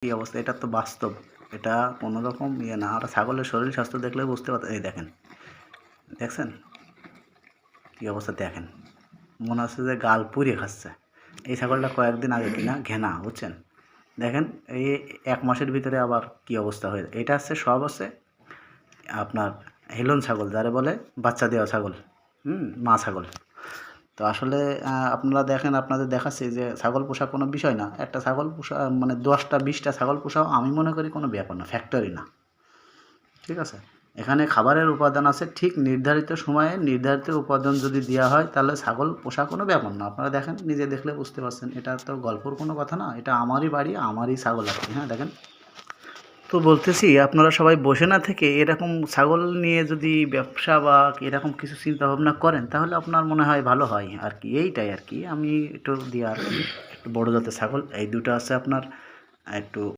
কী অবস্থা, এটা তো বাস্তব, এটা কোনো রকম ইয়ে না। আর ছাগলের শরীর স্বাস্থ্য দেখলে বুঝতে পারতেন। এই দেখেন, দেখছেন কী অবস্থা দেখেন, মনে হচ্ছে যে গাল পুড়িয়ে খাচ্ছে। এই ছাগলটা কয়েকদিন আগে কিনা ঘেনা, বুঝছেন। দেখেন এই 1 মাসের ভিতরে আবার কি অবস্থা হয়ে, এটা হচ্ছে সব হচ্ছে আপনার হেলন ছাগল, যারা বলে বাচ্চা দেওয়া ছাগল, মা ছাগল। তো আসলে আপনারা দেখেন, আপনাদের দেখাচ্ছি যে ছাগল পোষা কোনো বিষয় না। একটা ছাগল পোষা মানে 10টা 20টা ছাগল পোষাও আমি মনে করি কোনো ব্যাপার না, ফ্যাক্টরি না, ঠিক আছে। এখানে খাবারের উপাদান আছে, ঠিক নির্ধারিত সময়ে নির্ধারিত উপাদান যদি দেওয়া হয় তাহলে ছাগল পোষা কোনো ব্যাপার না। আপনারা দেখেন, নিজে দেখলে বুঝতে পারছেন, এটা তো গল্পর কোনো কথা না, এটা আমারই বাড়ি, আমারই ছাগল আর কি। হ্যাঁ দেখেন, তো বলতেছি আপনারা সবাই বসে না থেকে এরকম ছাগল নিয়ে যদি ব্যবসা বা এরকম কিছু চিন্তা ভাবনা করেন তাহলে আপনার মনে হয় ভালো হয় আর কি। এইটাই আর কি, আমি একটু দিয়ে আর কি, একটু বড় জাতের ছাগল এই দুটো আছে আপনার, একটু